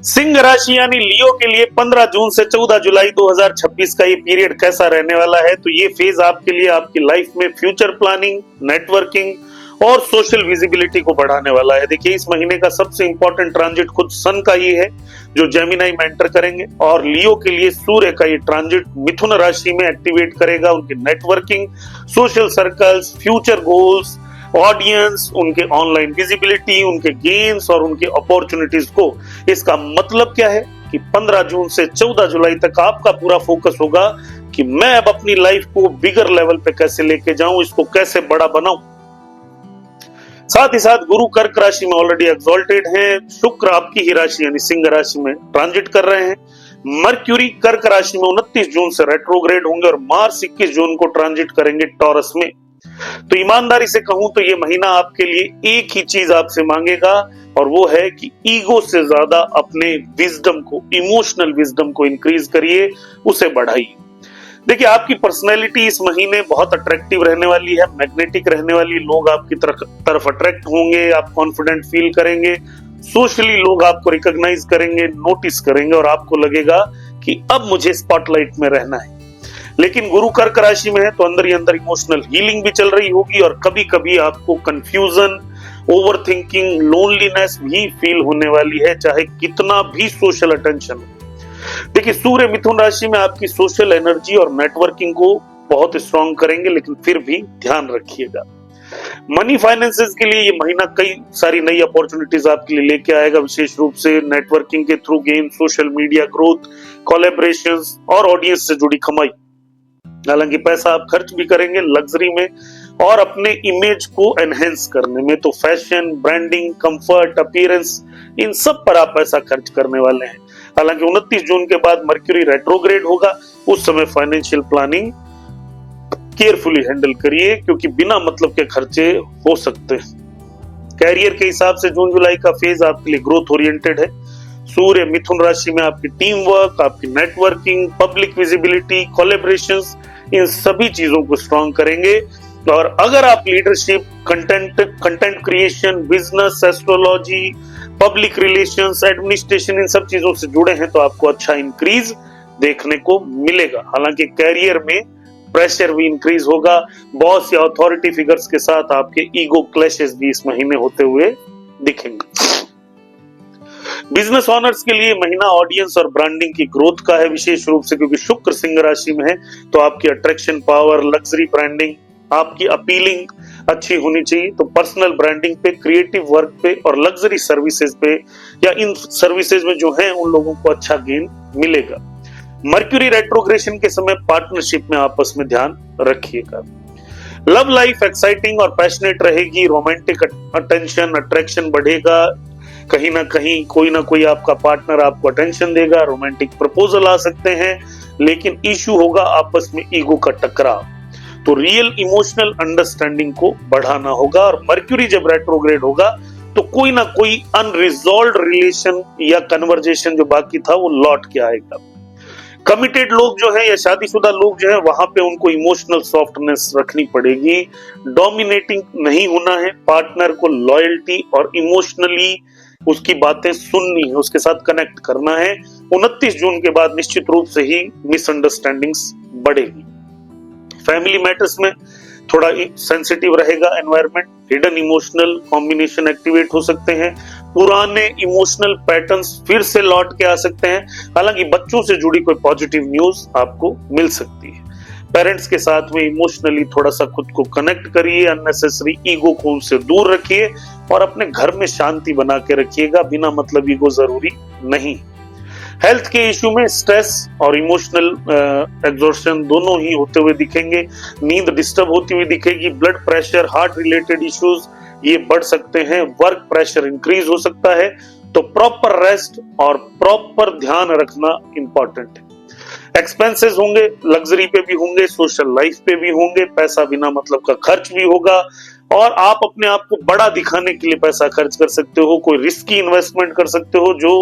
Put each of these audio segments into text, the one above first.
सिंह राशि यानी लियो के लिए 15 जून से 14 जुलाई 2026 का ये पीरियड कैसा रहने वाला है। तो ये फेज आपके लिए आपकी लाइफ में फ्यूचर प्लानिंग, नेटवर्किंग और सोशल विजिबिलिटी को बढ़ाने वाला है। देखिए, इस महीने का सबसे इंपॉर्टेंट ट्रांजिट खुद सन का ही है जो जेमिनाई में एंटर करेंगे, और लियो के लिए सूर्य का ये ट्रांजिट मिथुन राशि में एक्टिवेट करेगा उनके networking, social circles, future goals, audience, उनके ऑनलाइन विजिबिलिटी, उनके गेन्स और उनके अपॉर्चुनिटीज को। इसका मतलब क्या है कि 15 जून से 14 जुलाई तक आपका पूरा फोकस होगा कि मैं अब अपनी लाइफ को बिगर लेवल पे कैसे लेके जाऊं, इसको कैसे बड़ा बनाऊं। साथ ही साथ गुरु कर्क राशि में ऑलरेडी एक्सॉल्टेड हैं, शुक्र आपकी ही राशि यानी सिंह राशि में ट्रांजिट कर रहे हैं, मर्क्यूरी कर्क राशि में 29 जून से रेट्रोग्रेड होंगे और मार्स 21 जून को ट्रांजिट करेंगे टॉरस में। तो ईमानदारी से कहूं तो ये महीना आपके लिए एक ही चीज आपसे मांगेगा, और वो है कि ईगो से ज्यादा अपने विजडम को, इमोशनल विजडम को इंक्रीज करिए, उसे बढ़ाइए। देखिए, आपकी पर्सनैलिटी इस महीने बहुत अट्रैक्टिव रहने वाली है, मैग्नेटिक रहने वाली, लोग आपकी तरफ अट्रैक्ट होंगे, आप कॉन्फिडेंट फील करेंगे, सोशली लोग आपको रिकॉग्नाइज करेंगे, नोटिस करेंगे और आपको लगेगा कि अब मुझे स्पॉटलाइट में रहना है। लेकिन गुरु कर्क राशि में है तो अंदर ही अंदर इमोशनल हीलिंग भी चल रही होगी और कभी कभी आपको कंफ्यूजन, ओवरथिंकिंग, लोनलीनेस भी फील होने वाली है, चाहे कितना भी सोशल अटेंशन हो। देखिए, सूर्य मिथुन राशि में आपकी सोशल एनर्जी और नेटवर्किंग को बहुत स्ट्रॉन्ग करेंगे, लेकिन फिर भी ध्यान रखिएगा। मनी फाइनेंसेस के लिए ये महीना कई सारी नई अपॉर्चुनिटीज आपके लिए लेके आएगा, विशेष रूप से नेटवर्किंग के through gain, social media growth, collaborations और ऑडियंस से जुड़ी कमाई। हालांकि पैसा आप खर्च भी करेंगे लग्जरी में और अपने इमेज को एनहेंस करने में, तो फैशन, ब्रांडिंग, कंफर्ट, अपीयरेंस, इन सब पर आप पैसा खर्च करने वाले हैं। हालांकि 29 जून के बाद मर्क्यूरी रेट्रोग्रेड होगा, उस समय फाइनेंशियल प्लानिंग केयरफुली हैंडल करिए, क्योंकि बिना मतलब के खर्चे हो सकते हैं। कैरियर के हिसाब से जून जुलाई का फेज आपके लिए ग्रोथ ओरिएंटेड है। सूर्य मिथुन राशि में आपकी टीम वर्क, आपकी नेटवर्किंग, पब्लिक विजिबिलिटी, कोलैबोरेशंस, इन सभी चीजों को स्ट्रॉन्ग करेंगे। और अगर आप leadership, content creation, business, astrology, public relations, administration, इन सब चीजों से जुड़े हैं तो आपको अच्छा इंक्रीज देखने को मिलेगा। हालांकि कैरियर में प्रेशर भी इंक्रीज होगा, बॉस या अथॉरिटी फिगर्स के साथ आपके ईगो क्लैशेस भी इस महीने होते हुए दिखेंगे। बिजनेस ऑनर्स के लिए महीना ऑडियंस और ब्रांडिंग की ग्रोथ का है, विशेष रूप से क्योंकि शुक्र सिंह राशि में है, तो आपकी अट्रैक्शन पावर, लग्जरी ब्रांडिंग, आपकी अपीलिंग अच्छी होनी चाहिए। तो पर्सनल ब्रांडिंग पे, क्रिएटिव वर्क पे और लग्जरी सर्विसेज पे, या इन सर्विसेज में जो है उन लोगों को अच्छा गेन मिलेगा। मर्क्यूरी रेट्रोग्रेशन के समय पार्टनरशिप में आपस में ध्यान रखिएगा। लव लाइफ एक्साइटिंग और पैशनेट रहेगी, रोमांटिक अटेंशन, अट्रैक्शन बढ़ेगा, कहीं ना कहीं कोई ना कोई आपका पार्टनर आपको अटेंशन देगा, रोमांटिक प्रपोजल आ सकते हैं, लेकिन इशू होगा आपस में ईगो का टकराव। तो रियल इमोशनल अंडरस्टैंडिंग को बढ़ाना होगा, और मर्क्यूरी जब रेट्रोग्रेड होगा तो कोई ना कोई अनरिजॉल्व्ड रिलेशन या कन्वर्जेशन जो बाकी था वो लौट के आएगा। कमिटेड लोग जो है या शादीशुदा लोग जो है, वहां पे उनको इमोशनल सॉफ्टनेस रखनी पड़ेगी, डोमिनेटिंग नहीं होना है, पार्टनर को लॉयल्टी और इमोशनली उसकी बातें सुननी है, उसके साथ कनेक्ट करना है। 29 जून के बाद निश्चित रूप से ही मिसअंडरस्टैंडिंग्स बढ़ेगी। फैमिली मैटर्स में थोड़ा सेंसिटिव रहेगा environment, hidden emotional combination activate हो सकते हैं, पुराने इमोशनल पैटर्न्स फिर से लौट के आ सकते हैं। हालांकि बच्चों से जुड़ी कोई पॉजिटिव न्यूज आपको मिल सकती है। पेरेंट्स के साथ में इमोशनली थोड़ा सा खुद को कनेक्ट करिए, अननेसेसरी ईगो को उनसे दूर रखिए और अपने घर में शांति बना के रखिएगा, बिना मतलब ईगो जरूरी नहीं। हेल्थ के इश्यू में स्ट्रेस और इमोशनल एग्जॉर्शन दोनों ही होते हुए दिखेंगे, नींद डिस्टर्ब होती हुई दिखेगी, blood pressure, heart related issues ये बढ़ सकते हैं, वर्क प्रेशर इंक्रीज हो सकता है। तो प्रॉपर रेस्ट और प्रॉपर ध्यान रखना इंपॉर्टेंट है। एक्सपेंसेस होंगे, लग्जरी पे भी होंगे, सोशल लाइफ पे भी होंगे, पैसा बिना मतलब का खर्च भी होगा, और आप अपने आप को बड़ा दिखाने के लिए पैसा खर्च कर सकते हो, कोई रिस्की इन्वेस्टमेंट कर सकते हो जो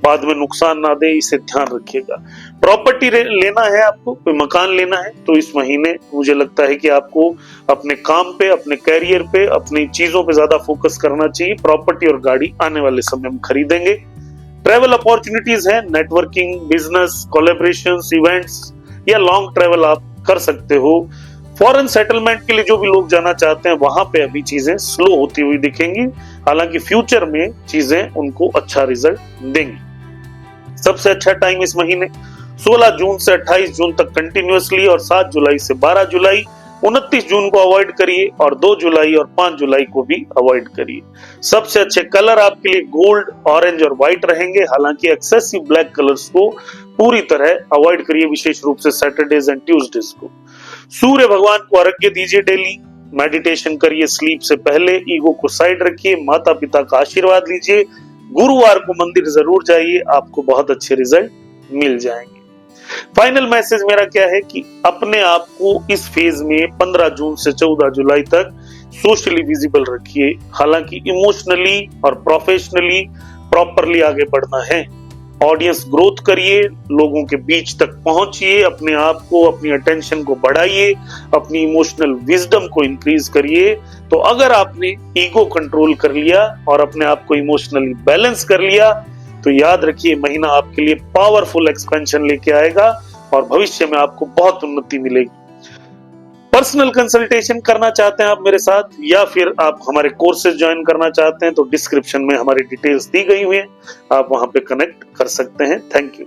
बाद में नुकसान ना दे, इसे ध्यान रखिएगा। प्रॉपर्टी लेना है आपको, कोई मकान लेना है, तो इस महीने मुझे लगता है कि आपको अपने काम पे, अपने कैरियर पे, अपनी चीजों पे ज्यादा फोकस करना चाहिए। प्रॉपर्टी और गाड़ी आने वाले समय में खरीदेंगे। ट्रैवल अपॉर्चुनिटीज है, नेटवर्किंग, बिजनेस, कोलैबोरेशंस, इवेंट्स या लॉन्ग ट्रैवल आप कर सकते हो। फॉरेन सेटलमेंट के लिए जो भी लोग जाना चाहते हैं वहां पे अभी चीजें स्लो होती हुई दिखेंगी, हालांकि फ्यूचर में चीजें उनको अच्छा रिजल्ट देंगी। सबसे अच्छा टाइम इस महीने 16 जून से 28 जून तक कंटिन्यूअसली और 7 जुलाई से 12 जुलाई, 29 जून को अवॉइड करिए और 2 जुलाई और 5 जुलाई को भी अवॉइड करिए। सबसे अच्छे कलर आपके लिए गोल्ड, ऑरेंज और व्हाइट रहेंगे, हालांकि एक्सेसिव ब्लैक कलर्स को पूरी तरह अवॉइड करिए, विशेष रूप से सैटरडेज एंड ट्यूसडेज को। सूर्य भगवान को अर्घ्य दीजिए डेली, मेडिटेशन करिए स्लीप से पहले, ईगो को साइड रखिए, माता पिता का आशीर्वाद लीजिए, गुरुवार को मंदिर जरूर जाइए, आपको बहुत अच्छे रिजल्ट मिल जाएंगे। फाइनल मैसेज मेरा क्या है कि अपने आप को इस फेज में 15 जून से 14 जुलाई तक सोशली विजिबल रखिए, हालांकि इमोशनली और प्रोफेशनली प्रॉपरली आगे बढ़ना है। ऑडियंस ग्रोथ करिए, लोगों के बीच तक पहुंचिए, अपने आप को, अपनी अटेंशन को बढ़ाइए, अपनी इमोशनल विजडम को इंक्रीज करिए। तो अगर आपने ईगो कंट्रोल कर लिया और अपने आप को इमोशनली बैलेंस कर लिया तो याद रखिए महीना आपके लिए पावरफुल एक्सपेंशन लेके आएगा और भविष्य में आपको बहुत उन्नति मिलेगी। पर्सनल कंसल्टेशन करना चाहते हैं आप मेरे साथ या फिर आप हमारे कोर्सेज ज्वाइन करना चाहते हैं तो डिस्क्रिप्शन में हमारी डिटेल्स दी गई हुई हैं, आप वहां पे कनेक्ट कर सकते हैं। Thank you.